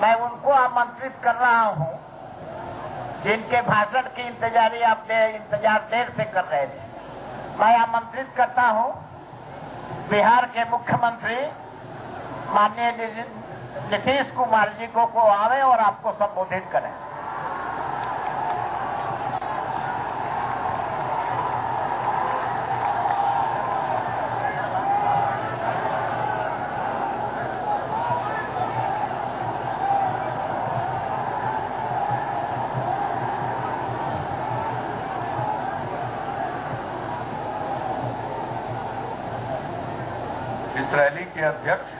मैं उनको आमंत्रित कर रहा हूं जिनके भाषण की इंतजार देर से कर रहे थे। मैं आमंत्रित करता हूं बिहार के मुख्यमंत्री माननीय नीतीश कुमार जी को आवे और आपको संबोधित करें। इस्राएली के अध्यक्ष,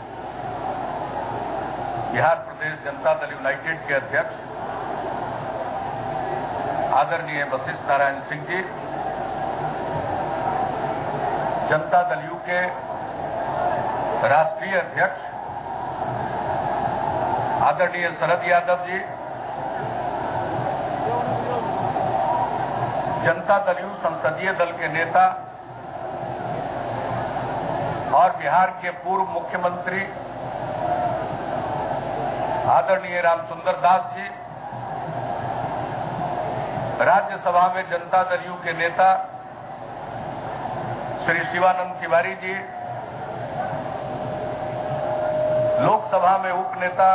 बिहार प्रदेश जनता दल यूनाइटेड के अध्यक्ष आदरणीय वशिष्ठ नारायण सिंह जी, जनता दल यू के राष्ट्रीय अध्यक्ष आदरणीय शरद यादव जी, जनता दल यू संसदीय दल के नेता और बिहार के पूर्व मुख्यमंत्री आदरणीय रामसुंदर दास जी, राज्यसभा में जनता दल यू के नेता श्री शिवानंद तिवारी जी, लोकसभा में उपनेता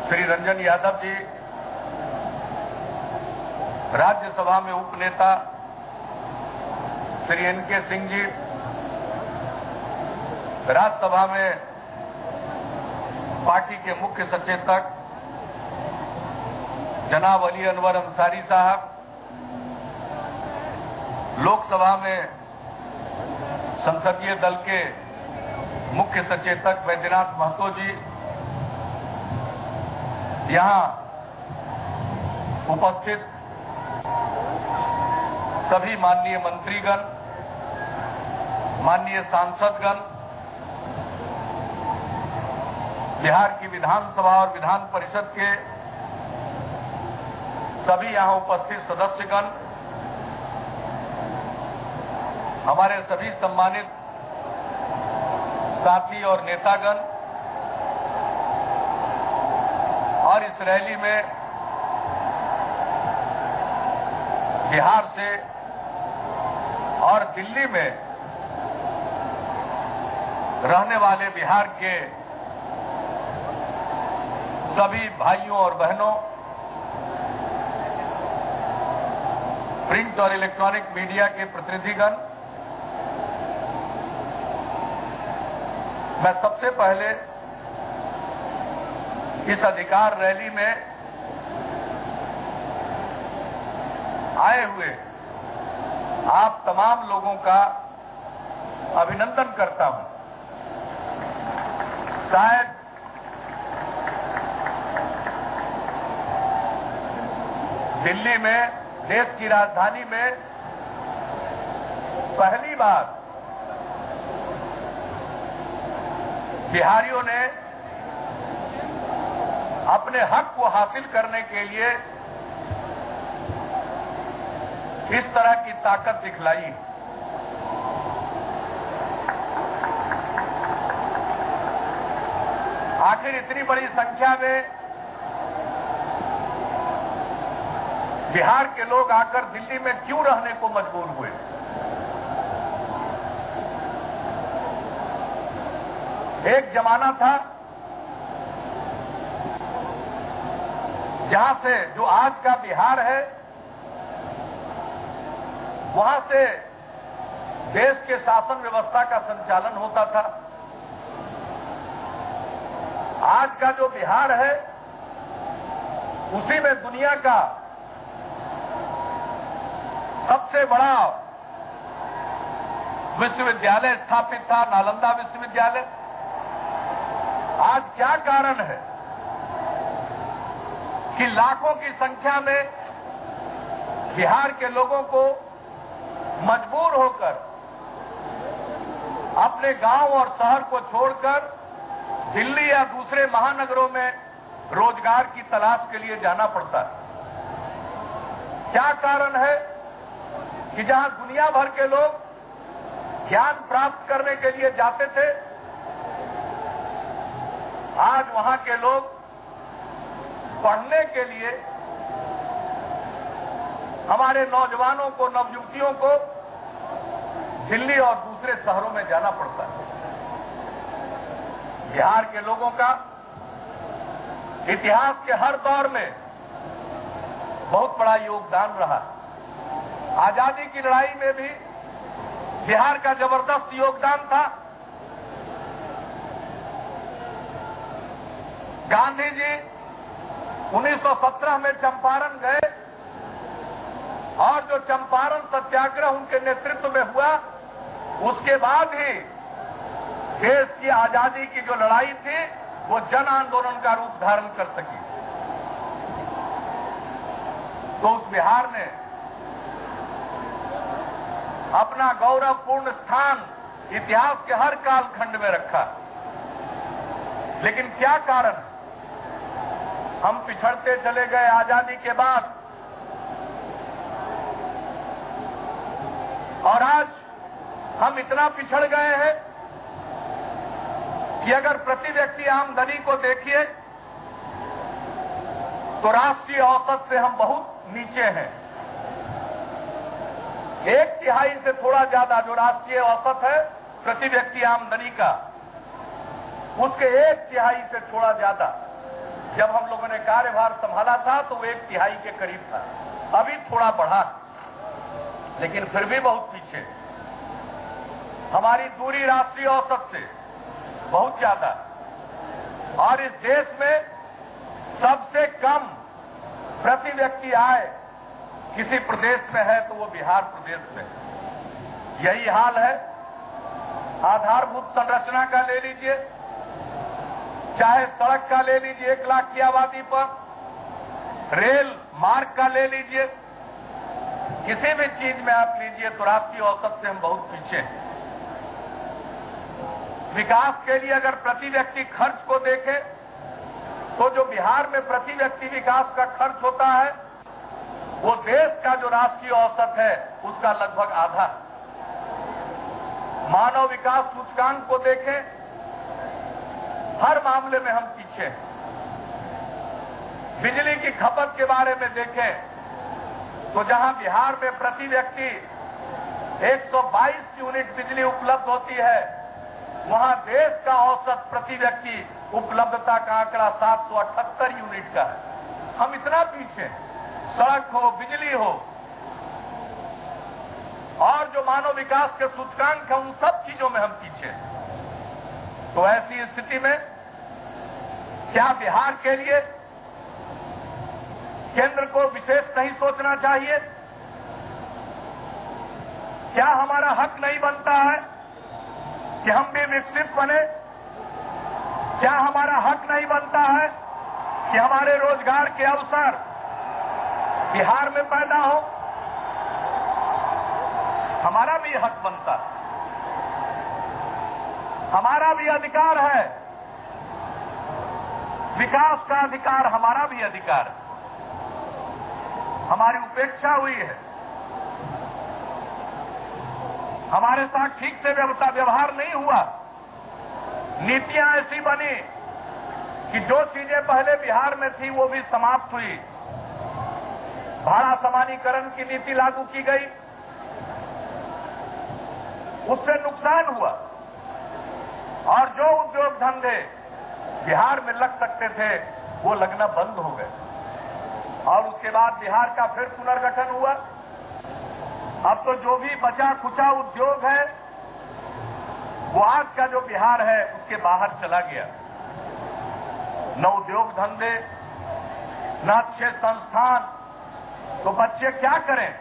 श्री रंजन यादव जी, राज्यसभा में उपनेता श्री एनके सिंह जी, राज्यसभा में पार्टी के मुख्य सचेतक जनाब अली अनवर अंसारी साहब, लोकसभा में संसदीय दल के मुख्य सचेतक वैद्यनाथ महतो जी, यहां उपस्थित सभी माननीय मंत्रीगण, माननीय सांसदगण, बिहार की विधानसभा और विधान परिषद के सभी यहां उपस्थित सदस्यगण, हमारे सभी सम्मानित साथी और नेतागण और इस रैली में बिहार से और दिल्ली में रहने वाले बिहार के सभी भाइयों और बहनों, प्रिंट और इलेक्ट्रॉनिक मीडिया के प्रतिनिधिगण, मैं सबसे पहले इस अधिकार रैली में आए हुए आप तमाम लोगों का अभिनंदन करता हूं। शायद दिल्ली में, देश की राजधानी में पहली बार बिहारियों ने अपने हक को हासिल करने के लिए इस तरह की ताकत दिखलाई। आखिर इतनी बड़ी संख्या में बिहार के लोग आकर दिल्ली में क्यों रहने को मजबूर हुए? एक जमाना था जहां से जो आज का बिहार है, वहां से देश के शासन व्यवस्था का संचालन होता था। आज का जो बिहार है, उसी में दुनिया का सबसे बड़ा विश्वविद्यालय स्थापित था, नालंदा विश्वविद्यालय। आज क्या कारण है कि लाखों की संख्या में बिहार के लोगों को मजबूर होकर अपने गांव और शहर को छोड़कर दिल्ली या दूसरे महानगरों में रोजगार की तलाश के लिए जाना पड़ता है? क्या कारण है कि जहां दुनिया भर के लोग ज्ञान प्राप्त करने के लिए जाते थे, आज वहां के लोग पढ़ने के लिए हमारे नौजवानों को, नवयुवतियों को दिल्ली और दूसरे शहरों में जाना पड़ता है। बिहार के लोगों का इतिहास के हर दौर में बहुत बड़ा योगदान रहा। आजादी की लड़ाई में भी बिहार का जबरदस्त योगदान था। गांधी जी 1917 में चंपारण गए और जो चंपारण सत्याग्रह उनके नेतृत्व में हुआ, उसके बाद ही देश की आजादी की जो लड़ाई थी वो जन आंदोलन का रूप धारण कर सकी। तो उस बिहार ने अपना गौरवपूर्ण स्थान इतिहास के हर कालखंड में रखा। लेकिन क्या कारण, हम पिछड़ते चले गए आजादी के बाद, और आज हम इतना पिछड़ गए हैं कि अगर प्रति व्यक्ति आमदनी को देखिए तो राष्ट्रीय औसत से हम बहुत नीचे हैं। 1/3 से थोड़ा ज्यादा जो राष्ट्रीय औसत है प्रति व्यक्ति आमदनी का, उसके 1/3 से थोड़ा ज्यादा जब हम लोगों ने कार्यभार संभाला था तो वो 1/3 के करीब था। अभी थोड़ा बढ़ा, लेकिन फिर भी बहुत पीछे। हमारी दूरी राष्ट्रीय औसत से बहुत ज्यादा, और इस देश में सबसे कम प्रति व्यक्ति आय किसी प्रदेश में है तो वो बिहार प्रदेश में। यही हाल है आधारभूत संरचना का, ले लीजिए, चाहे सड़क का ले लीजिए 1 लाख की आबादी पर, रेल मार्ग का ले लीजिए, किसी भी चीज में आप लीजिए तो राष्ट्रीय औसत से हम बहुत पीछे हैं। विकास के लिए अगर प्रति व्यक्ति खर्च को देखें तो जो बिहार में प्रति व्यक्ति विकास का खर्च होता है वो देश का जो राष्ट्रीय औसत है उसका लगभग आधा। मानव विकास सूचकांक को देखें, हर मामले में हम पीछे हैं। बिजली की खपत के बारे में देखें तो जहां बिहार में प्रति व्यक्ति 122 यूनिट बिजली उपलब्ध होती है, वहां देश का औसत प्रति व्यक्ति उपलब्धता का आंकड़ा 778 यूनिट का है। हम इतना पीछे हैं। सड़क हो, बिजली हो, और जो मानव विकास के सूचकांक है, उन सब चीजों में हम पीछे हैं। तो ऐसी स्थिति में क्या बिहार के लिए केंद्र को विशेष नहीं सोचना चाहिए? क्या हमारा हक नहीं बनता है कि हम भी विकसित बने? क्या हमारा हक नहीं बनता है कि हमारे रोजगार के अवसर बिहार में पैदा हो? हमारा भी हक बनता है, हमारा भी अधिकार है, विकास का अधिकार हमारा भी अधिकार है। हमारी उपेक्षा हुई है, हमारे साथ ठीक से व्यवहार नहीं हुआ। नीतियां ऐसी बनी कि जो चीजें पहले बिहार में थी वो भी समाप्त हुई। भाड़ा समानीकरण की नीति लागू की गई, उससे नुकसान हुआ, और जो उद्योग धंधे बिहार में लग सकते थे वो लगना बंद हो गए। और उसके बाद बिहार का फिर पुनर्गठन हुआ। अब तो जो भी बचा खुचा उद्योग है वो आज का जो बिहार है उसके बाहर चला गया। न उद्योग धंधे, न अच्छे संस्थान, तो बच्चे क्या करें?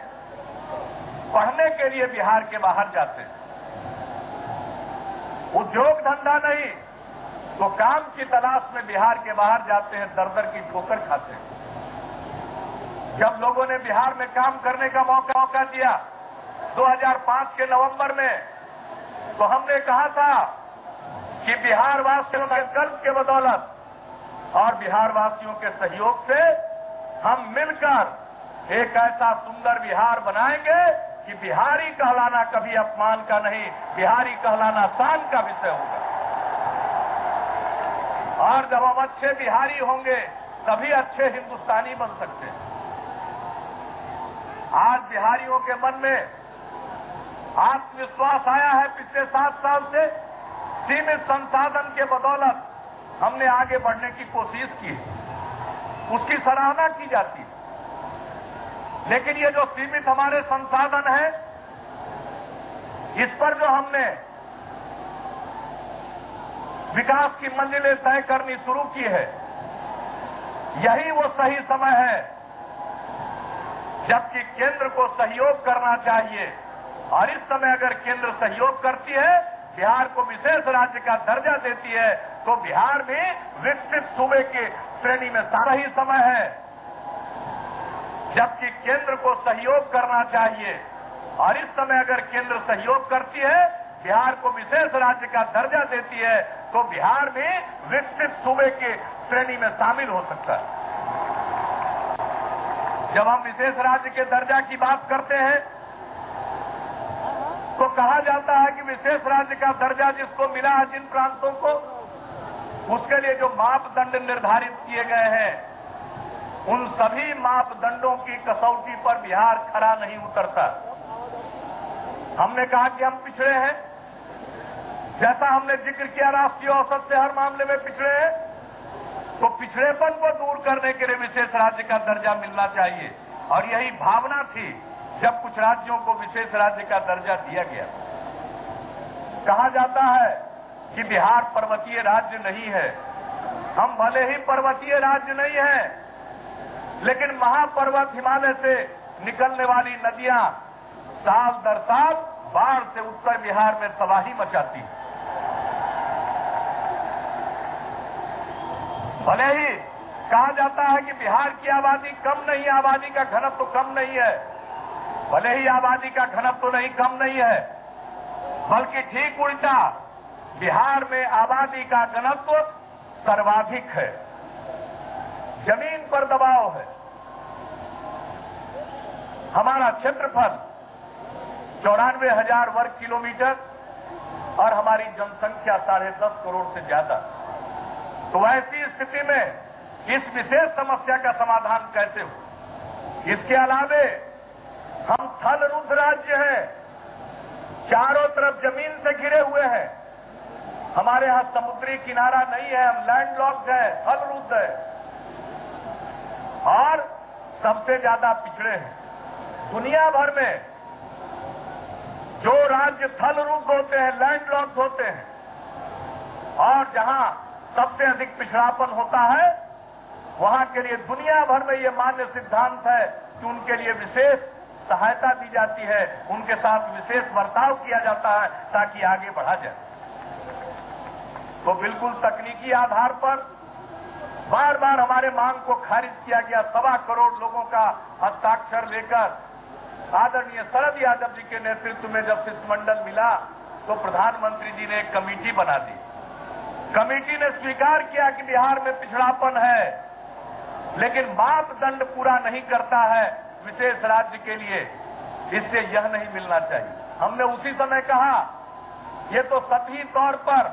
पढ़ने के लिए बिहार के बाहर जाते हैं। उद्योग धंधा नहीं तो काम की तलाश में बिहार के बाहर जाते हैं, दर दर की ठोकर खाते हैं। जब लोगों ने बिहार में काम करने का मौका दिया 2005 के नवंबर में, तो हमने कहा था कि बिहार वासियों के संकल्प के बदौलत और बिहार वासियों के सहयोग से हम मिलकर एक ऐसा सुंदर बिहार बनाएंगे कि बिहारी कहलाना कभी अपमान का नहीं, बिहारी कहलाना शान का विषय होगा। और जब हम अच्छे बिहारी होंगे तभी अच्छे हिंदुस्तानी बन सकते हैं। आज बिहारियों के मन में आत्मविश्वास आया है। पिछले 7 साल से सीमित संसाधन के बदौलत हमने आगे बढ़ने की कोशिश की है, उसकी सराहना की जाती है। लेकिन ये जो सीमित हमारे संसाधन है, इस पर जो हमने विकास की मंजिलें तय करनी शुरू की है, यही वो सही समय है जबकि केंद्र को सहयोग करना चाहिए। और इस समय अगर केंद्र सहयोग करती है, बिहार को विशेष राज्य का दर्जा देती है, तो बिहार भी विकसित सूबे की श्रेणी में सही समय है जबकि केंद्र को सहयोग करना चाहिए। और इस समय अगर केंद्र सहयोग करती है, बिहार को विशेष राज्य का दर्जा देती है, तो बिहार भी विकसित सूबे की श्रेणी में शामिल हो सकता है। जब हम विशेष राज्य के दर्जा की बात करते हैं तो कहा जाता है कि विशेष राज्य का दर्जा जिसको मिला है, जिन प्रांतों को, उसके लिए जो मापदंड निर्धारित किए गए हैं, उन सभी मापदंडों की कसौटी पर बिहार खरा नहीं उतरता। हमने कहा कि हम पिछड़े हैं, जैसा हमने जिक्र किया राष्ट्रीय औसत से हर मामले में पिछड़े हैं, तो पिछड़ेपन को दूर करने के लिए विशेष राज्य का दर्जा मिलना चाहिए। और यही भावना थी जब कुछ राज्यों को विशेष राज्य का दर्जा दिया गया। कहा जाता है कि बिहार पर्वतीय राज्य नहीं है। हम भले ही पर्वतीय राज्य नहीं है, लेकिन महापर्वत हिमालय से निकलने वाली नदियां साल दर साल बाढ़ से उत्तर बिहार में तबाही मचाती है। भले ही कहा जाता है कि बिहार की आबादी कम नहीं है, आबादी का घनत्व तो कम नहीं है, भले ही आबादी का घनत्व तो नहीं कम नहीं है, बल्कि ठीक उल्टा, बिहार में आबादी का घनत्व सर्वाधिक है। जमीन पर दबाव है। हमारा क्षेत्रफल 94,000 वर्ग किलोमीटर और हमारी जनसंख्या 10.5 करोड़ से ज्यादा। तो ऐसी स्थिति में इस विशेष समस्या का समाधान कैसे हो? इसके अलावे हम थल रुद्ध राज्य हैं, चारों तरफ जमीन से घिरे हुए हैं। हमारे यहां समुद्री किनारा नहीं है, हम लैंडलॉक्ड है, थल रुद्ध है और सबसे ज्यादा पिछड़े हैं। दुनिया भर में जो राज्य थल रुद्ध होते हैं, लैंडलॉक्ड होते हैं, और जहां सबसे अधिक पिछड़ापन होता है, वहां के लिए दुनिया भर में ये मान्य सिद्धांत है कि उनके लिए विशेष सहायता दी जाती है, उनके साथ विशेष बर्ताव किया जाता है ताकि आगे बढ़ा जाए। तो बिल्कुल तकनीकी आधार पर बार बार हमारे मांग को खारिज किया गया। 1.25 करोड़ लोगों का हस्ताक्षर लेकर आदरणीय शरद यादव जी के नेतृत्व में जब शिष्टमंडल मिला तो प्रधानमंत्री जी ने एक कमेटी बना दी। कमेटी ने स्वीकार किया कि बिहार में पिछड़ापन है, लेकिन मापदंड पूरा नहीं करता है विशेष राज्य के लिए, इससे यह नहीं मिलना चाहिए। हमने उसी समय कहा, यह तो सतही तौर पर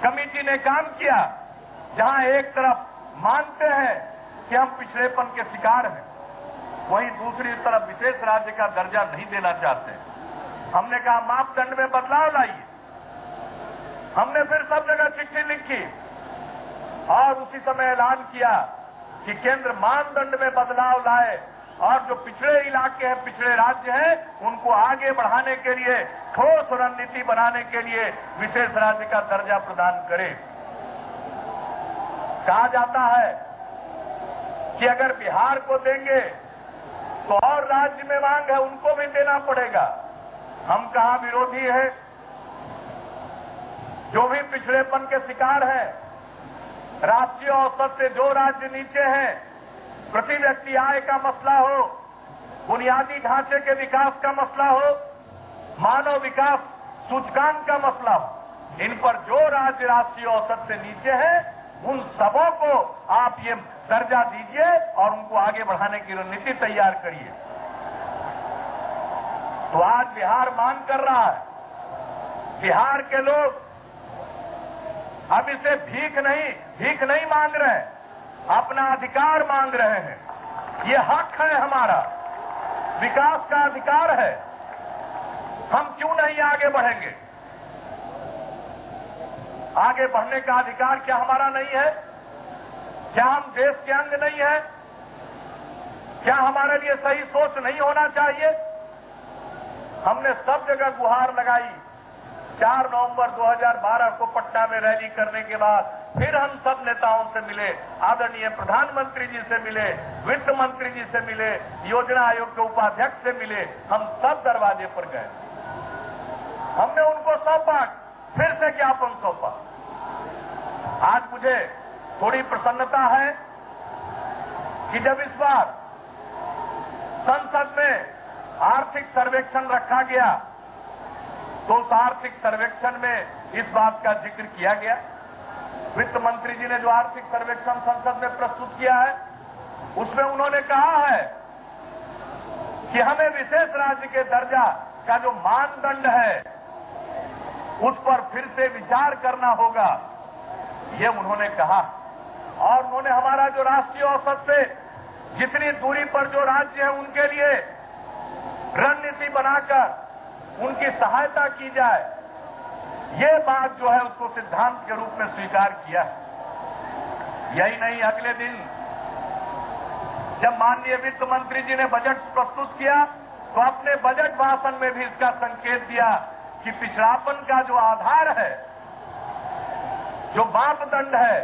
कमेटी ने काम किया, जहां एक तरफ मानते हैं कि हम पिछड़ेपन के शिकार हैं, वहीं दूसरी तरफ विशेष राज्य का दर्जा नहीं देना चाहते। हमने कहा मापदंड में बदलाव लाइए। हमने फिर सब जगह चिट्ठी लिखी और उसी समय ऐलान किया कि केंद्र मानदंड में बदलाव लाए और जो पिछड़े इलाके हैं, पिछड़े राज्य हैं, उनको आगे बढ़ाने के लिए ठोस रणनीति बनाने के लिए विशेष राज्य का दर्जा प्रदान करे। कहा जाता है कि अगर बिहार को देंगे तो और राज्य में मांग है, उनको भी देना पड़ेगा। हम कहां विरोधी हैं? जो भी पिछड़ेपन के शिकार हैं, राष्ट्रीय औसत से जो राज्य नीचे हैं, प्रति व्यक्ति आय का मसला हो, बुनियादी ढांचे के विकास का मसला हो, मानव विकास सूचकांक का मसला हो, इन पर जो राज्य राष्ट्रीय औसत से नीचे हैं, उन सबों को आप ये दर्जा दीजिए और उनको आगे बढ़ाने की रणनीति तैयार करिए। तो आज बिहार मांग कर रहा है, बिहार के लोग अब इसे भीख नहीं मांग रहे हैं, अपना अधिकार मांग रहे हैं। ये हक है हमारा, विकास का अधिकार है। हम क्यों नहीं आगे बढ़ेंगे? आगे बढ़ने का अधिकार क्या हमारा नहीं है? क्या हम देश के अंग नहीं है? क्या हमारे लिए सही सोच नहीं होना चाहिए? हमने सब जगह गुहार लगाई। 4 नवंबर 2012 को पटना में रैली करने के बाद फिर हम सब नेताओं से मिले, आदरणीय प्रधानमंत्री जी से मिले, वित्त मंत्री जी से मिले, योजना आयोग के उपाध्यक्ष से मिले। हम सब दरवाजे पर गए, हमने उनको सौंपा, फिर से ज्ञापन सौंपा। आज मुझे थोड़ी प्रसन्नता है कि जब इस बार संसद में आर्थिक सर्वेक्षण रखा गया तो उस आर्थिक सर्वेक्षण में इस बात का जिक्र किया गया। वित्त मंत्री जी ने जो आर्थिक सर्वेक्षण संसद में प्रस्तुत किया है उसमें उन्होंने कहा है कि हमें विशेष राज्य के दर्जा का जो मानदंड है उस पर फिर से विचार करना होगा, ये उन्होंने कहा। और उन्होंने हमारा जो राष्ट्रीय औसत से जितनी दूरी पर जो राज्य है उनके लिए रणनीति बनाकर उनकी सहायता की जाए, ये बात जो है उसको सिद्धांत के रूप में स्वीकार किया। यही नहीं, अगले दिन जब माननीय वित्त मंत्री जी ने बजट प्रस्तुत किया तो अपने बजट भाषण में भी इसका संकेत दिया कि पिछड़ापन का जो आधार है, जो मापदंड है,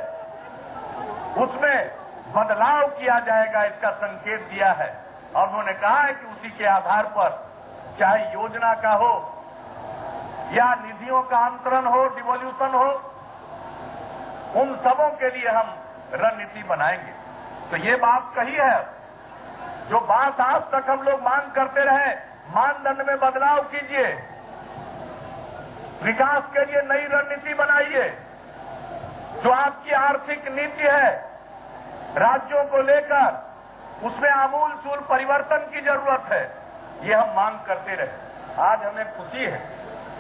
उसमें बदलाव किया जाएगा, इसका संकेत दिया है। और उन्होंने कहा है कि उसी के आधार पर चाहे योजना का हो या निधियों का अंतरण हो, डिवोल्यूशन हो, उन सबों के लिए हम रणनीति बनाएंगे। तो ये बात कही है, जो बात आज तक हम लोग मांग करते रहे, मानदंड में बदलाव कीजिए, विकास के लिए नई रणनीति बनाइए। जो आपकी आर्थिक नीति है राज्यों को लेकर, उसमें आमूल-चूल परिवर्तन की जरूरत है, ये हम मांग करते रहे। आज हमें खुशी है,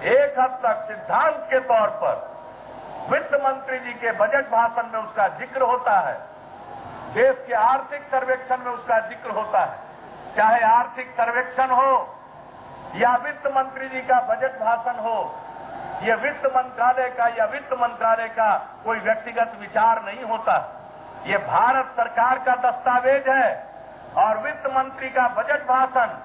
एक हद तक सिद्धांत के तौर पर वित्त मंत्री जी के बजट भाषण में उसका जिक्र होता है, देश के आर्थिक सर्वेक्षण में उसका जिक्र होता है। चाहे आर्थिक सर्वेक्षण हो या वित्त मंत्री जी का बजट भाषण हो, ये वित्त मंत्रालय का या वित्त मंत्रालय का कोई व्यक्तिगत विचार नहीं होता। ये भारत सरकार का दस्तावेज है और वित्त मंत्री का बजट भाषण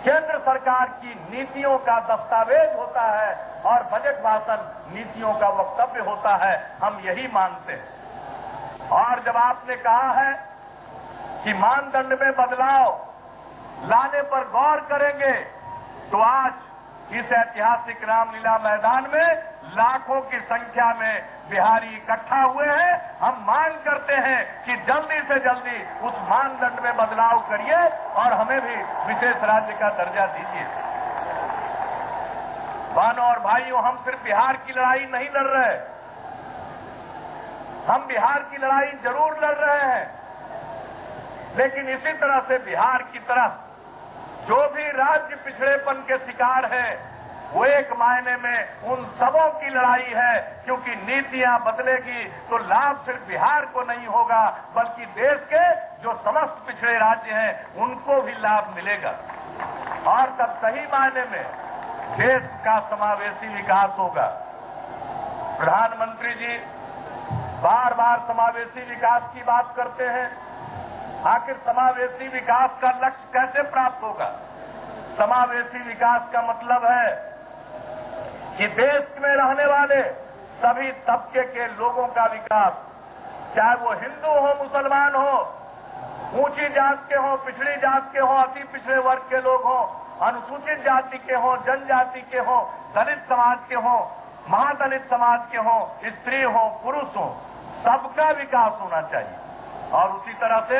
केंद्र सरकार की नीतियों का दस्तावेज होता है और बजट भाषण नीतियों का वक्तव्य होता है। हम यही मानते हैं। और जब आपने कहा है कि मानदंड में बदलाव लाने पर गौर करेंगे, तो आज इस ऐतिहासिक रामलीला मैदान में लाखों की संख्या में बिहारी इकट्ठा हुए हैं। हम मांग करते हैं कि जल्दी से जल्दी उस मानदंड में बदलाव करिए और हमें भी विशेष राज्य का दर्जा दीजिए। बहनों और भाइयों, हम सिर्फ बिहार की लड़ाई नहीं लड़ रहे, हम बिहार की लड़ाई जरूर लड़ रहे हैं, लेकिन इसी तरह से बिहार की तरफ जो भी राज्य पिछड़ेपन के शिकार है, वो एक मायने में उन सबों की लड़ाई है, क्योंकि नीतियां बदलेगी तो लाभ सिर्फ बिहार को नहीं होगा, बल्कि देश के जो समस्त पिछड़े राज्य हैं उनको भी लाभ मिलेगा। और तब सही मायने में देश का समावेशी विकास होगा। प्रधानमंत्री जी बार बार समावेशी विकास की बात करते हैं। आखिर समावेशी विकास का लक्ष्य कैसे प्राप्त होगा? समावेशी विकास का मतलब है कि देश में रहने वाले सभी तबके के लोगों का विकास, चाहे वो हिंदू हो, मुसलमान हो, ऊंची जात के हो, पिछड़ी जात के हो, अति पिछड़े वर्ग के लोग हो, अनुसूचित जाति के हो, जनजाति के हो, दलित समाज के हो, महादलित समाज के हो, स्त्री हो, पुरुष हो, सबका विकास होना चाहिए। और उसी तरह से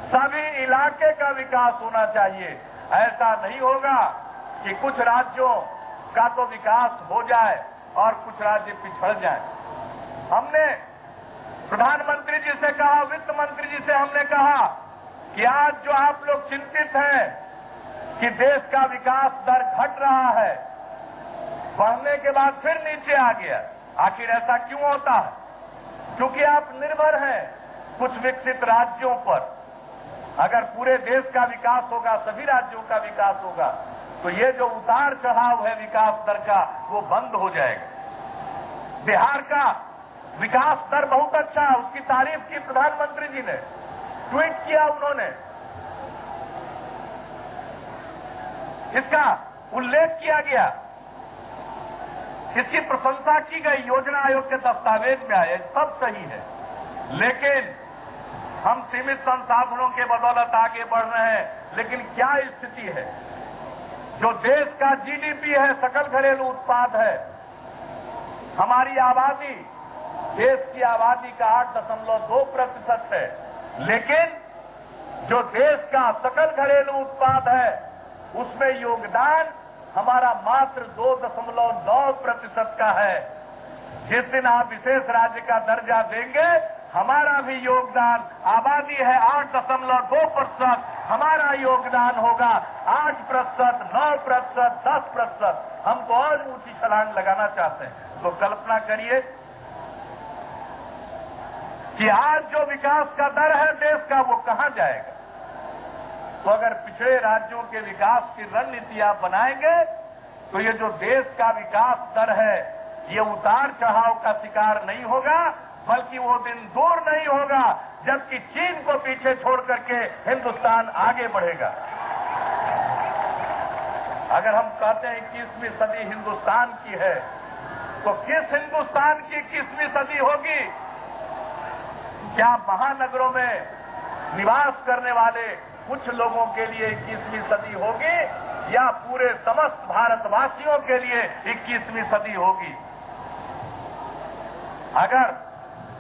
सभी इलाके का विकास होना चाहिए। ऐसा नहीं होगा कि कुछ राज्यों का तो विकास हो जाए और कुछ राज्य पिछड़ जाए। हमने प्रधानमंत्री जी से कहा, वित्त मंत्री जी से हमने कहा कि आज जो आप लोग चिंतित हैं कि देश का विकास दर घट रहा है, बढ़ने के बाद फिर नीचे आ गया। आखिर ऐसा क्यों होता है? क्योंकि आप निर्भर हैं कुछ विकसित राज्यों पर। अगर पूरे देश का विकास होगा, सभी राज्यों का विकास होगा, तो ये जो उतार चढ़ाव है विकास दर का, वो बंद हो जाएगा। बिहार का विकास दर बहुत अच्छा है, उसकी तारीफ की प्रधानमंत्री जी ने, ट्वीट किया उन्होंने, इसका उल्लेख किया गया, इसकी प्रशंसा की गई, योजना आयोग के दस्तावेज में आए, सब सही है। लेकिन हम सीमित संसाधनों के बदौलत आगे बढ़ रहे हैं। लेकिन क्या स्थिति है? जो देश का जीडीपी है, सकल घरेलू उत्पाद है, हमारी आबादी देश की आबादी का 8.2% है, लेकिन जो देश का सकल घरेलू उत्पाद है उसमें योगदान हमारा मात्र 2.9% का है। जिस दिन आप विशेष राज्य का दर्जा देंगे, हमारा भी योगदान, आबादी है 8.2%, हमारा योगदान होगा 8%, 9%, 10%। हम तो और ऊंची छलांग लगाना चाहते हैं। तो कल्पना करिए कि आज जो विकास का दर है देश का, वो कहां जाएगा। तो अगर पिछड़े राज्यों के विकास की रणनीति आप बनाएंगे तो ये जो देश का विकास दर है, ये उतार चढ़ाव का शिकार नहीं होगा, बल्कि वो दिन दूर नहीं होगा जबकि चीन को पीछे छोड़ करके हिंदुस्तान आगे बढ़ेगा। अगर हम कहते हैं 21वीं सदी हिंदुस्तान की है, तो किस हिंदुस्तान की 21वीं सदी होगी? क्या महानगरों में निवास करने वाले कुछ लोगों के लिए 21वीं सदी होगी, या पूरे समस्त भारतवासियों के लिए 21वीं सदी होगी? अगर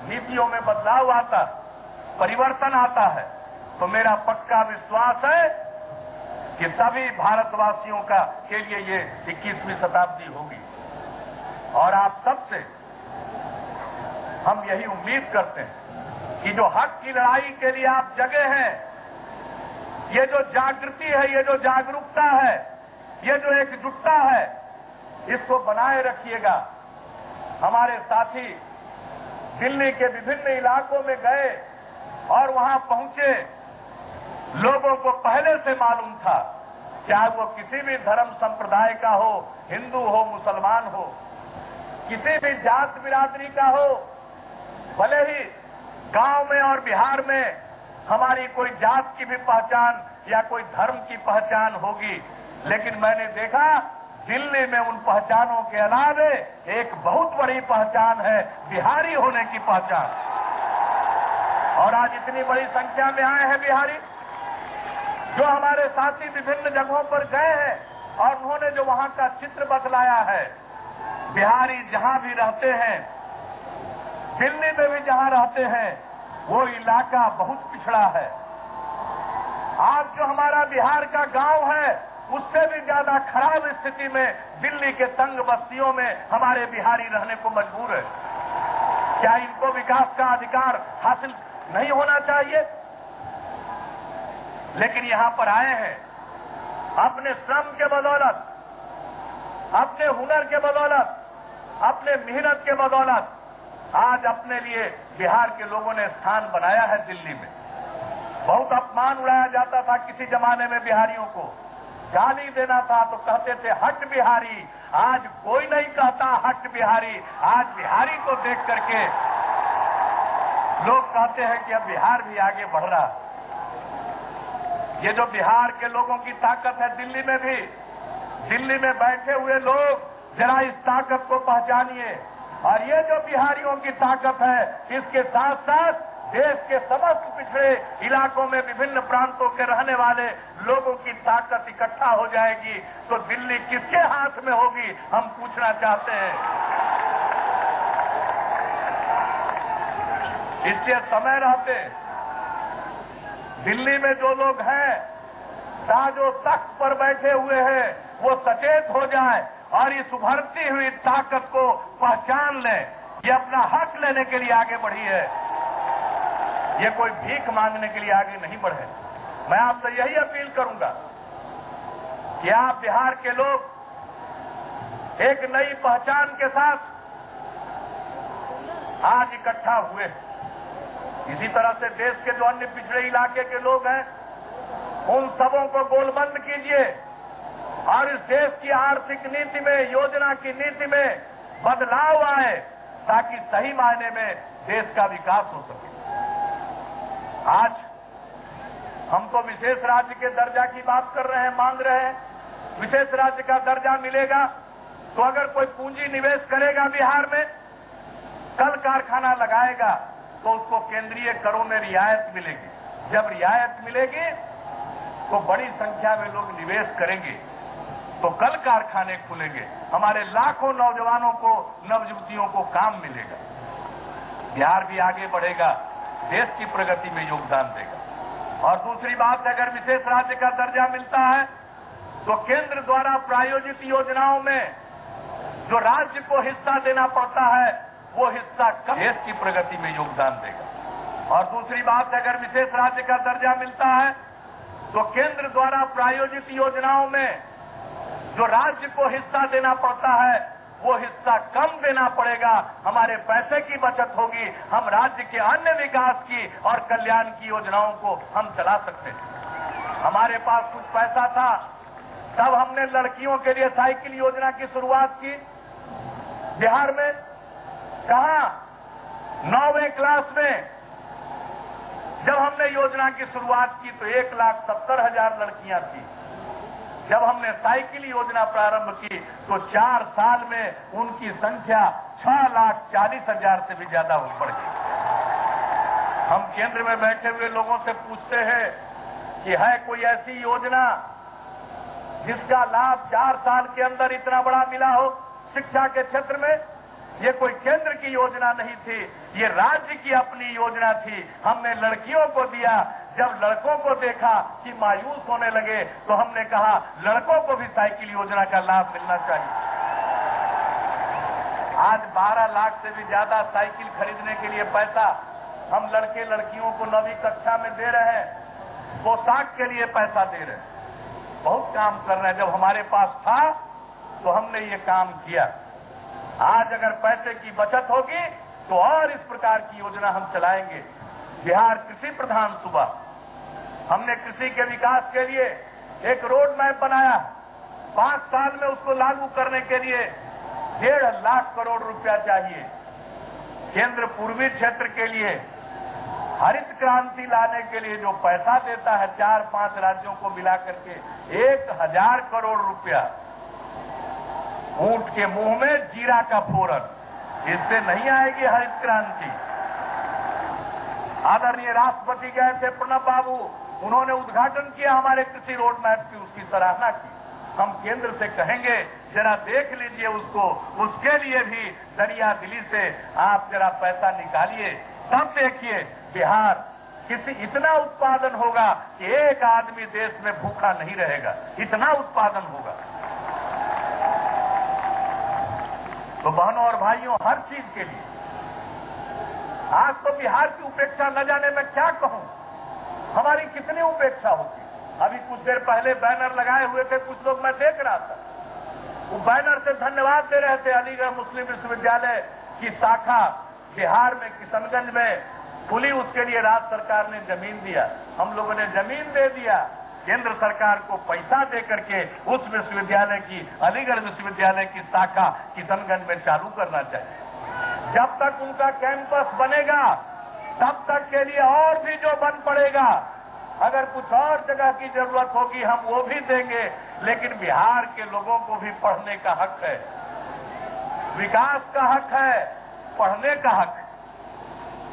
नीतियों में बदलाव आता, परिवर्तन आता है, तो मेरा पक्का विश्वास है कि सभी भारतवासियों का के लिए ये 21वीं शताब्दी होगी। और आप सबसे हम यही उम्मीद करते हैं कि जो हक की लड़ाई के लिए आप जगे हैं, ये जो जागृति है, ये जो जागरूकता है, ये जो एकजुटता है, इसको बनाए रखिएगा। हमारे साथी दिल्ली के विभिन्न इलाकों में गए और वहां पहुंचे, लोगों को पहले से मालूम था, चाहे वो किसी भी धर्म संप्रदाय का हो, हिंदू हो, मुसलमान हो, किसी भी जात बिरादरी का हो, भले ही गांव में और बिहार में हमारी कोई जात की भी पहचान या कोई धर्म की पहचान होगी, लेकिन मैंने देखा दिल्ली में उन पहचानों के अलावे एक बहुत बड़ी पहचान है बिहारी होने की पहचान। और आज इतनी बड़ी संख्या में आए हैं बिहारी, जो हमारे साथी विभिन्न जगहों पर गए हैं और उन्होंने जो वहां का चित्र बतलाया है। बिहारी जहां भी रहते हैं, दिल्ली में भी जहां रहते हैं, वो इलाका बहुत पिछड़ा है। आज जो हमारा बिहार का गांव है, उससे भी ज्यादा खराब स्थिति में दिल्ली के तंग बस्तियों में हमारे बिहारी रहने को मजबूर है। क्या इनको विकास का अधिकार हासिल नहीं होना चाहिए? लेकिन यहां पर आए हैं अपने श्रम के बदौलत, अपने हुनर के बदौलत, अपने मेहनत के बदौलत आज अपने लिए बिहार के लोगों ने स्थान बनाया है दिल्ली में। बहुत अपमान उड़ाया जाता था किसी जमाने में बिहारियों को, गाली देना था तो कहते थे हट बिहारी। आज कोई नहीं कहता हट बिहारी। आज बिहारी को देख करके लोग कहते हैं कि अब बिहार भी आगे बढ़ रहा। ये जो बिहार के लोगों की ताकत है, दिल्ली में भी, दिल्ली में बैठे हुए लोग जरा इस ताकत को पहचानिए। और ये जो बिहारियों की ताकत है, इसके साथ साथ देश के समस्त पिछड़े इलाकों में विभिन्न प्रांतों के रहने वाले लोगों की ताकत इकट्ठा हो जाएगी तो दिल्ली किसके हाथ में होगी, हम पूछना चाहते हैं। इससे समय रहते दिल्ली में जो लोग हैं, ताजो तख्त पर बैठे हुए हैं, वो सचेत हो जाए और इस उभरती हुई ताकत को पहचान लें। ये अपना हक लेने के लिए आगे बढ़ी है, ये कोई भीख मांगने के लिए आगे नहीं बढ़े। मैं आपसे यही अपील करूंगा कि आप बिहार के लोग एक नई पहचान के साथ आज इकट्ठा हुए। इसी तरह से देश के जो अन्य पिछड़े इलाके के लोग हैं, उन सबों को गोलबंद कीजिए और इस देश की आर्थिक नीति में, योजना की नीति में बदलाव आए, ताकि सही मायने में देश का विकास हो सके। आज हम तो विशेष राज्य के दर्जा की बात कर रहे हैं, मांग रहे हैं। विशेष राज्य का दर्जा मिलेगा तो अगर कोई पूंजी निवेश करेगा बिहार में, कल कारखाना लगाएगा, तो उसको केंद्रीय करों में रियायत मिलेगी। जब रियायत मिलेगी तो बड़ी संख्या में लोग निवेश करेंगे, तो कल कारखाने खुलेंगे, हमारे लाखों नौजवानों को, नवयुवतियों को काम मिलेगा, बिहार भी आगे बढ़ेगा, देश की प्रगति में योगदान देगा। और दूसरी बात, अगर विशेष राज्य का दर्जा मिलता है तो केंद्र द्वारा प्रायोजित योजनाओं में जो राज्य को हिस्सा देना पड़ता है, वो हिस्सा कम, देश की प्रगति में योगदान देगा। और दूसरी बात, अगर विशेष राज्य का दर्जा मिलता है तो केंद्र द्वारा प्रायोजित योजनाओं में जो राज्य को हिस्सा देना पड़ता है, वो हिस्सा कम देना पड़ेगा, हमारे पैसे की बचत होगी, हम राज्य के अन्य विकास की और कल्याण की योजनाओं को हम चला सकते हैं। हमारे पास कुछ पैसा था, तब हमने लड़कियों के लिए साइकिल योजना की शुरुआत की बिहार में। कहा 9वीं क्लास में जब हमने योजना की शुरुआत की तो 1,70,000 लड़कियां थी। जब हमने साइकिल योजना प्रारंभ की तो 4 साल में उनकी संख्या 6,40,000 से भी ज्यादा बढ़ गई। हम केंद्र में बैठे हुए लोगों से पूछते हैं कि है कोई ऐसी योजना जिसका लाभ 4 साल के अंदर इतना बड़ा मिला हो शिक्षा के क्षेत्र में? ये कोई केंद्र की योजना नहीं थी, ये राज्य की अपनी योजना थी। हमने लड़कियों को दिया। जब लड़कों को देखा कि मायूस होने लगे तो हमने कहा लड़कों को भी साइकिल योजना का लाभ मिलना चाहिए। आज 12 लाख से भी ज्यादा साइकिल खरीदने के लिए पैसा हम लड़के लड़कियों को 9वीं कक्षा में दे रहे हैं, पोशाक के लिए पैसा दे रहे हैं, बहुत काम कर रहे हैं। जब हमारे पास था तो हमने ये काम किया। आज अगर पैसे की बचत होगी तो और इस प्रकार की योजना हम चलाएंगे। बिहार कृषि प्रधान सूबा, हमने कृषि के विकास के लिए एक रोड मैप बनाया। 5 साल में उसको लागू करने के लिए 1.5 लाख करोड़ रुपया चाहिए। केंद्र पूर्वी क्षेत्र के लिए हरित क्रांति लाने के लिए जो पैसा देता है 4-5 राज्यों को मिलाकर के 1,000 करोड़ रुपया। ऊंट के मुंह में जीरा का फोरन, इससे नहीं आएगी हरित क्रांति। आदरणीय राष्ट्रपति गए थे प्रणब बाबू, उन्होंने उद्घाटन किया हमारे कृषि रोड मैप की, उसकी सराहना की। हम केंद्र से कहेंगे जरा देख लीजिए उसको, उसके लिए भी दरिया दिली से आप जरा पैसा निकालिए, तब देखिए बिहार किसी इतना उत्पादन होगा कि एक आदमी देश में भूखा नहीं रहेगा, इतना उत्पादन होगा। तो बहनों और भाइयों, हर चीज के लिए आज तो बिहार की उपेक्षा न जाने मैं क्या कहूं, हमारी कितनी उपेक्षा होगी। अभी कुछ देर पहले बैनर लगाए हुए थे कुछ लोग, मैं देख रहा था, वो बैनर से धन्यवाद दे रहे थे। अलीगढ़ मुस्लिम विश्वविद्यालय की शाखा बिहार में किशनगंज में खुली, उसके लिए राज्य सरकार ने जमीन दिया, हम लोगों ने जमीन दे दिया। केंद्र सरकार को पैसा दे करके उस विश्वविद्यालय की, अलीगढ़ विश्वविद्यालय की शाखा किशनगंज में चालू करना चाहिए। जब तक उनका कैंपस बनेगा तब तक के लिए और भी जो बन पड़ेगा, अगर कुछ और जगह की जरूरत होगी हम वो भी देंगे, लेकिन बिहार के लोगों को भी पढ़ने का हक है, विकास का हक है, पढ़ने का हक है।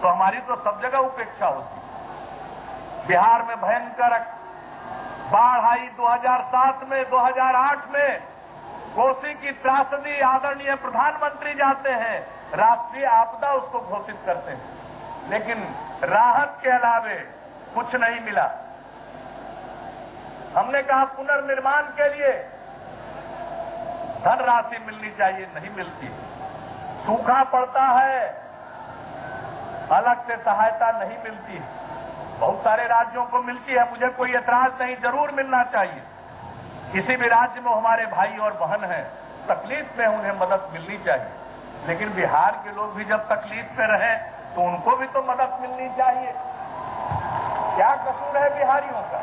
तो हमारी तो सब जगह उपेक्षा होती। बिहार में भयंकर बाढ़ आई 2007 में, 2008 में, कोसी की त्रासदी, आदरणीय प्रधानमंत्री जाते हैं, राष्ट्रीय आपदा उसको घोषित करते हैं, लेकिन राहत के अलावे कुछ नहीं मिला। हमने कहा पुनर्निर्माण के लिए धनराशि मिलनी चाहिए, नहीं मिलती। सूखा पड़ता है, अलग से सहायता नहीं मिलती। बहुत सारे राज्यों को मिलती है, मुझे कोई एतराज नहीं, जरूर मिलना चाहिए। किसी भी राज्य में हमारे भाई और बहन हैं, तकलीफ में उन्हें मदद मिलनी चाहिए, लेकिन बिहार के लोग भी जब तकलीफ में रहे तो उनको भी तो मदद मिलनी चाहिए। क्या कसूर है बिहारियों का?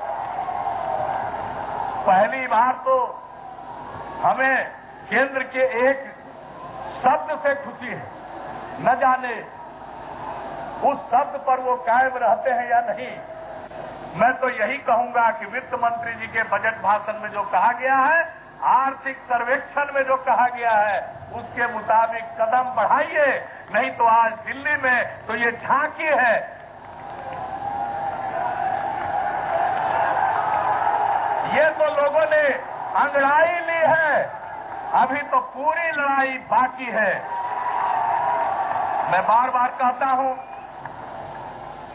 पहली बार तो हमें केंद्र के एक शब्द से खुशी है, न जाने उस शब्द पर वो कायम रहते हैं या नहीं। मैं तो यही कहूंगा कि वित्त मंत्री जी के बजट भाषण में जो कहा गया है, आर्थिक सर्वेक्षण में जो कहा गया है, उसके मुताबिक कदम बढ़ाइए, नहीं तो आज दिल्ली में तो ये झांकी है। ये तो लोगों ने अंगड़ाई ली है, अभी तो पूरी लड़ाई बाकी है। मैं बार बार कहता हूं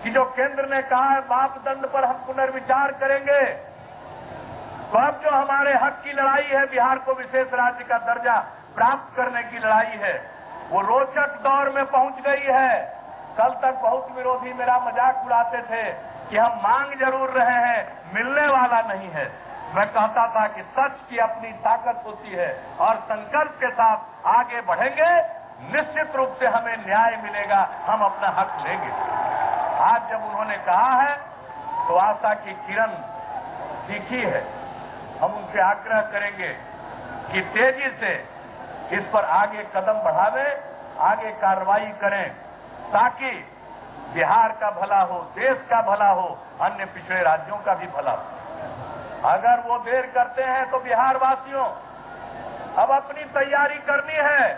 कि जो केंद्र ने कहा है मापदंड पर हम पुनर्विचार करेंगे, तो अब जो हमारे हक की लड़ाई है, बिहार को विशेष राज्य का दर्जा प्राप्त करने की लड़ाई है, वो रोचक दौर में पहुंच गई है। कल तक बहुत विरोधी मेरा मजाक उड़ाते थे कि हम मांग जरूर रहे हैं, मिलने वाला नहीं है। मैं कहता था कि सच की अपनी ताकत होती है और संकल्प के साथ आगे बढ़ेंगे, निश्चित रूप से हमें न्याय मिलेगा, हम अपना हक लेंगे। आज जब उन्होंने कहा है तो आशा की किरण दिखी है। हम उनसे आग्रह करेंगे कि तेजी से इस पर आगे कदम बढ़ावें, आगे कार्रवाई करें, ताकि बिहार का भला हो, देश का भला हो, अन्य पिछड़े राज्यों का भी भला हो। अगर वो देर करते हैं तो बिहार वासियों अब अपनी तैयारी करनी है।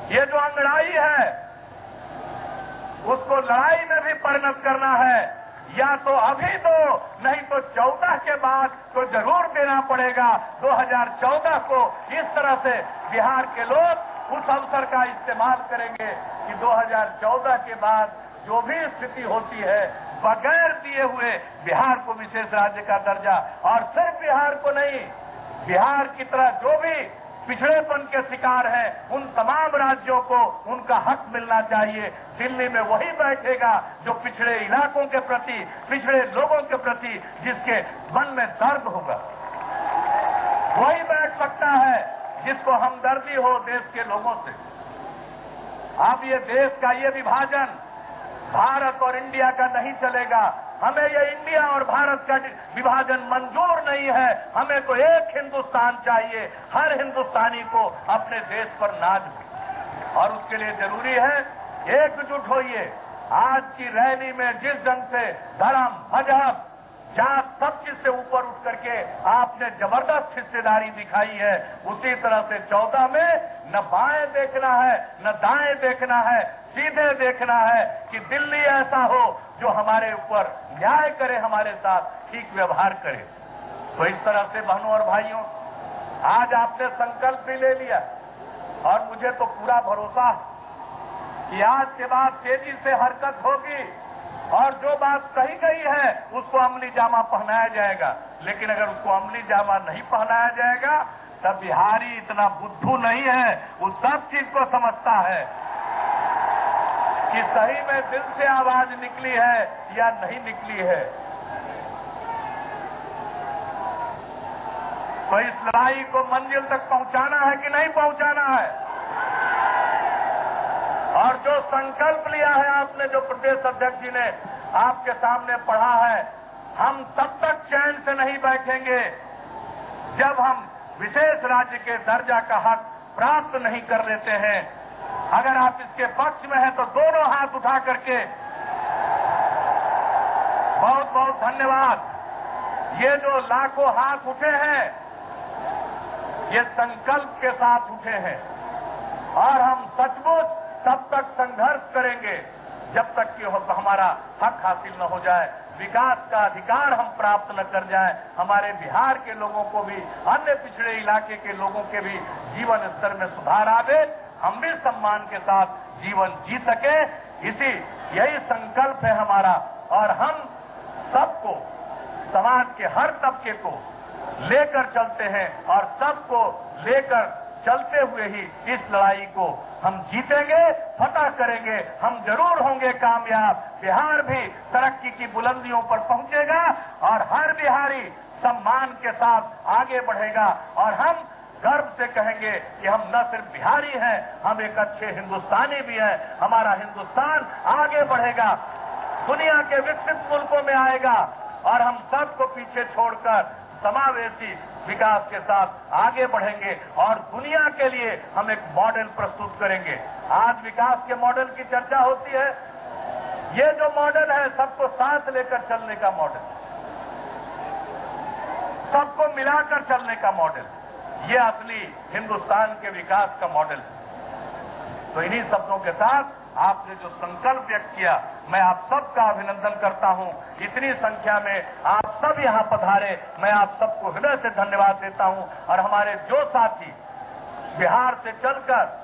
ये जो अंगड़ाई है उसको लड़ाई में भी परिणत करना है, या तो अभी दो, नहीं तो 14 के बाद तो जरूर देना पड़ेगा। 2014 को इस तरह से बिहार के लोग उस अवसर का इस्तेमाल करेंगे कि 2014 के बाद जो भी स्थिति होती है, बगैर दिए हुए बिहार को विशेष राज्य का दर्जा, और सिर्फ बिहार को नहीं, बिहार की तरह जो भी पिछड़ेपन के शिकार हैं, उन तमाम राज्यों को उनका हक मिलना चाहिए। दिल्ली में वही बैठेगा जो पिछड़े इलाकों के प्रति, पिछड़े लोगों के प्रति जिसके मन में दर्द होगा, वही बैठ सकता है जिसको हमदर्दी हो देश के लोगों से। अब ये देश का ये विभाजन भारत और इंडिया का नहीं चलेगा। हमें ये इंडिया और भारत का विभाजन मंजूर नहीं है। हमें तो एक हिंदुस्तान चाहिए, हर हिंदुस्तानी को अपने देश पर नाज हो, और उसके लिए जरूरी है एकजुट होइए। आज की रैली में जिस ढंग से धर्म, मजहब, जात, सब चीज से ऊपर उठ करके आपने जबरदस्त हिस्सेदारी दिखाई है, उसी तरह से 14 में न बाएं देखना है, न दाएं देखना है, सीधे देखना है कि दिल्ली ऐसा हो जो हमारे ऊपर न्याय करे, हमारे साथ ठीक व्यवहार करे। तो इस तरह से बहनों और भाइयों, आज आपने संकल्प भी ले लिया और मुझे तो पूरा भरोसा है कि आज के बाद तेजी से हरकत होगी और जो बात कही गई है उसको अमली जामा पहनाया जाएगा। लेकिन अगर उसको अमली जामा नहीं पहनाया जाएगा तब बिहारी इतना बुद्धू नहीं है, वो सब चीज को समझता है कि सही में दिल से आवाज निकली है या नहीं निकली है। तो इस लड़ाई को मंजिल तक पहुंचाना है कि नहीं पहुंचाना है, और जो संकल्प लिया है आपने, जो प्रदेश अध्यक्ष जी ने आपके सामने पढ़ा है, हम तब तक चैन से नहीं बैठेंगे जब हम विशेष राज्य के दर्जा का हक प्राप्त नहीं कर लेते हैं। अगर आप इसके पक्ष में हैं तो दोनों हाथ उठा करके बहुत बहुत धन्यवाद। ये जो लाखों हाथ उठे हैं, ये संकल्प के साथ उठे हैं, और हम सचमुच तब तक संघर्ष करेंगे जब तक कि हमारा हक हासिल न हो जाए, विकास का अधिकार हम प्राप्त न कर जाए, हमारे बिहार के लोगों को भी, अन्य पिछड़े इलाके के लोगों के भी जीवन स्तर में सुधार आवे, हम भी सम्मान के साथ जीवन जी सके। यही संकल्प है हमारा, और हम सबको, समाज के हर तबके को लेकर चलते हैं, और सबको लेकर चलते हुए ही इस लड़ाई को हम जीतेंगे, फतह करेंगे, हम जरूर होंगे कामयाब। बिहार भी तरक्की की बुलंदियों पर पहुंचेगा और हर बिहारी सम्मान के साथ आगे बढ़ेगा, और हम गर्व से कहेंगे कि हम न सिर्फ बिहारी हैं, हम एक अच्छे हिंदुस्तानी भी हैं। हमारा हिंदुस्तान आगे बढ़ेगा, दुनिया के विकसित मुल्कों में आएगा और हम सबको पीछे छोड़कर समावेशी विकास के साथ आगे बढ़ेंगे और दुनिया के लिए हम एक मॉडल प्रस्तुत करेंगे। आज विकास के मॉडल की चर्चा होती है। ये जो मॉडल है सबको साथ लेकर चलने का मॉडल, सबको मिलाकर चलने का मॉडल, ये असली हिंदुस्तान के विकास का मॉडल है। तो इन्हीं शब्दों के साथ आपने जो संकल्प व्यक्त किया, मैं आप सबका अभिनंदन करता हूं। इतनी संख्या में आप सब यहां पधारे, मैं आप सबको हृदय से धन्यवाद देता हूं। और हमारे जो साथी बिहार से चलकर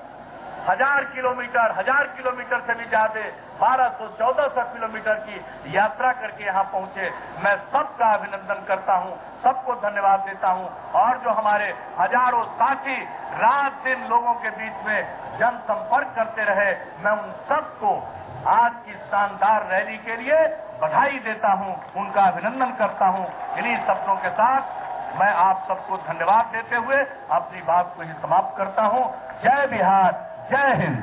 1000 किलोमीटर से भी ज्यादा 1200-1400 किलोमीटर की यात्रा करके यहां पहुंचे, मैं सबका अभिनंदन करता हूं, सबको धन्यवाद देता हूं। और जो हमारे हजारों साथी रात दिन लोगों के बीच में जनसंपर्क करते रहे, मैं उन सबको आज की शानदार रैली के लिए बधाई देता हूं, उनका अभिनंदन करता हूं। इन्हीं शब्दों के साथ मैं आप सबको धन्यवाद देते हुए अपनी बात को ही समाप्त करता हूं। जय बिहार, जय हिंद।